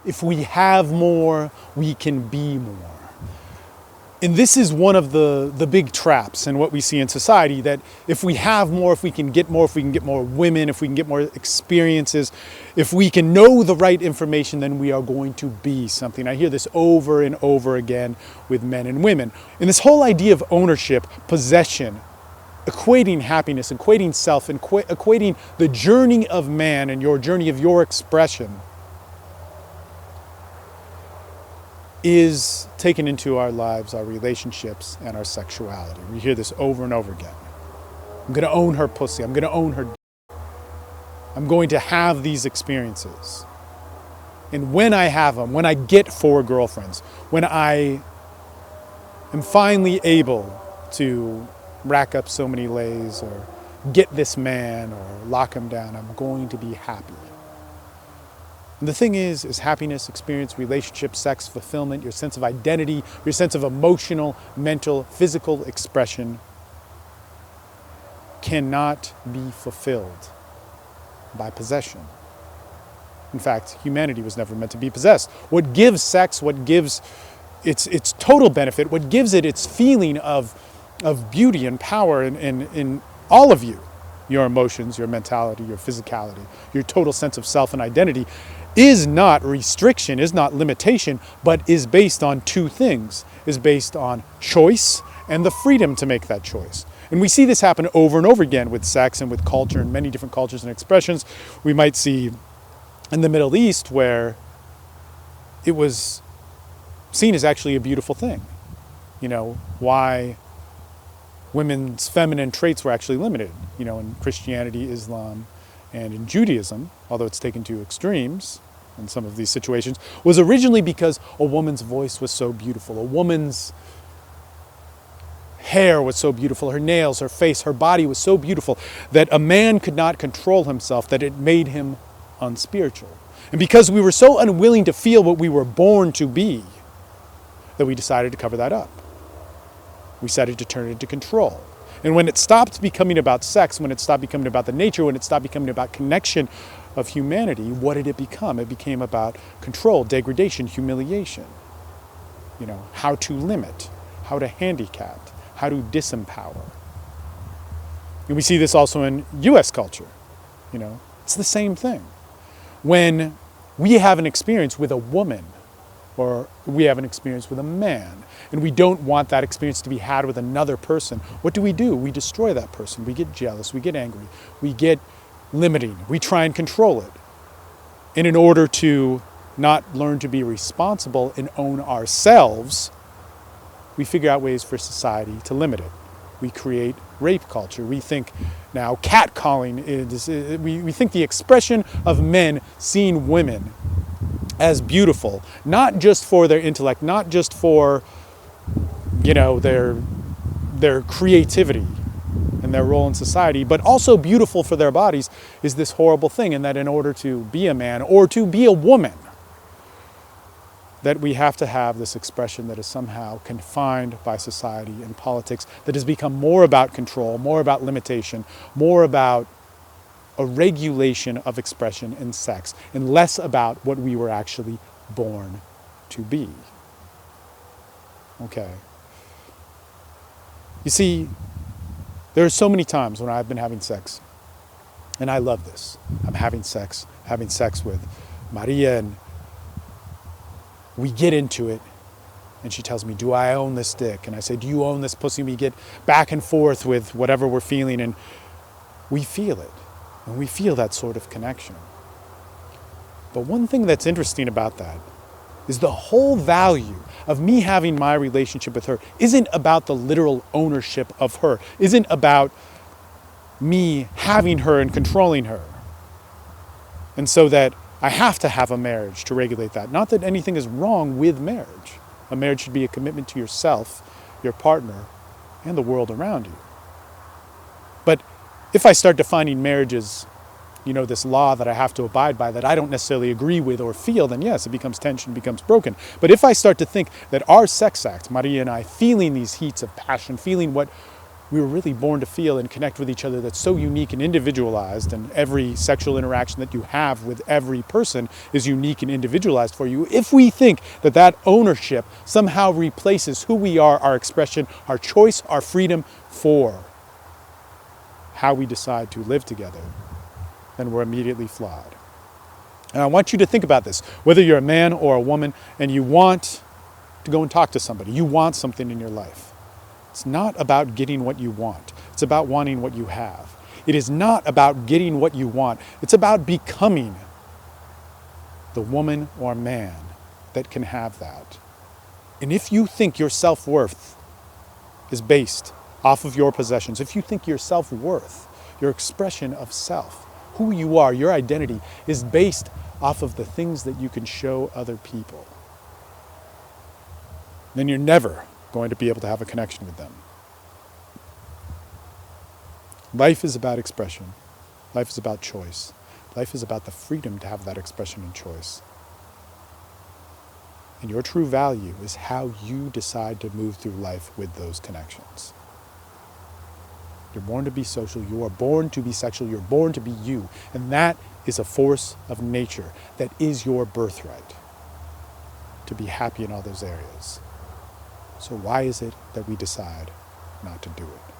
If we have more, we can be more. And this is one of the big traps in what we see in society, that if we have more, if we can get more, if we can get more women, if we can get more experiences, if we can know the right information, then we are going to be something. I hear this over and over again with men and women. And this whole idea of ownership, possession, equating happiness, equating self, and equating the journey of man and your journey of your expression is taken into our lives, our relationships, and our sexuality. We hear this over and over again. I'm going to own her pussy. I'm going to own her. I'm going to have these experiences. And when I have them, when I get 4 girlfriends, when I am finally able to rack up so many lays or get this man or lock him down, I'm going to be happy. And the thing is happiness, experience, relationship, sex, fulfillment, your sense of identity, your sense of emotional, mental, physical expression cannot be fulfilled by possession. In fact, humanity was never meant to be possessed. What gives sex, what gives its total benefit, what gives it its feeling of beauty and power in all of you, your emotions, your mentality, your physicality, your total sense of self and identity, is not restriction, is not limitation, but is based on 2 things. Is based on choice and the freedom to make that choice. And we see this happen over and over again with sex and with culture and many different cultures and expressions. We might see in the Middle East where it was seen as actually a beautiful thing. Why women's feminine traits were actually limited, in Christianity, Islam, and in Judaism, although it's taken to extremes in some of these situations, was originally because a woman's voice was so beautiful. A woman's hair was so beautiful, her nails, her face, her body was so beautiful that a man could not control himself, that it made him unspiritual. And because we were so unwilling to feel what we were born to be, that we decided to cover that up. We decided to turn it into control. And when it stopped becoming about sex, when it stopped becoming about the nature, when it stopped becoming about connection of humanity, what did it become? It became about control, degradation, humiliation. How to limit, how to handicap, how to disempower. And we see this also in US culture. It's the same thing. When we have an experience with a woman, or we have an experience with a man, and we don't want that experience to be had with another person, what do? We destroy that person. We get jealous, we get angry, we get limiting, we try and control it. And in order to not learn to be responsible and own ourselves, we figure out ways for society to limit it. We create rape culture. We think now catcalling is, we think the expression of men seeing women as beautiful, not just for their intellect, not just for, their creativity and their role in society, but also beautiful for their bodies, is this horrible thing. And that in order to be a man or to be a woman, that we have to have this expression that is somehow confined by society and politics, that has become more about control, more about limitation, more about a regulation of expression and sex, and less about what we were actually born to be. Okay. You see, there are so many times when I've been having sex, and I love this. I'm having sex with Maria, and we get into it, and she tells me, do I own this dick? And I say, do you own this pussy? We get back and forth with whatever we're feeling, and we feel it. And we feel that sort of connection. But one thing that's interesting about that is the whole value of me having my relationship with her isn't about the literal ownership of her, isn't about me having her and controlling her. And so that I have to have a marriage to regulate that. Not that anything is wrong with marriage. A marriage should be a commitment to yourself, your partner, and the world around you. But if I start defining marriage as, this law that I have to abide by that I don't necessarily agree with or feel, then yes, it becomes tension, becomes broken. But if I start to think that our sex act, Maria and I, feeling these heats of passion, feeling what We were really born to feel and connect with each other that's so unique and individualized, and every sexual interaction that you have with every person is unique and individualized for you. If we think that that ownership somehow replaces who we are, our expression, our choice, our freedom for how we decide to live together, then we're immediately flawed. And I want you to think about this, whether you're a man or a woman and you want to go and talk to somebody, you want something in your life. It's not about getting what you want. It's about wanting what you have. It is not about getting what you want. It's about becoming the woman or man that can have that. And if you think your self-worth is based off of your possessions, if you think your self-worth, your expression of self, who you are, your identity, is based off of the things that you can show other people, then you're never going to be able to have a connection with them. Life is about expression. Life is about choice. Life is about the freedom to have that expression and choice. And your true value is how you decide to move through life with those connections. You're born to be social. You are born to be sexual. You're born to be you. And that is a force of nature that is your birthright, to be happy in all those areas. So why is it that we decide not to do it?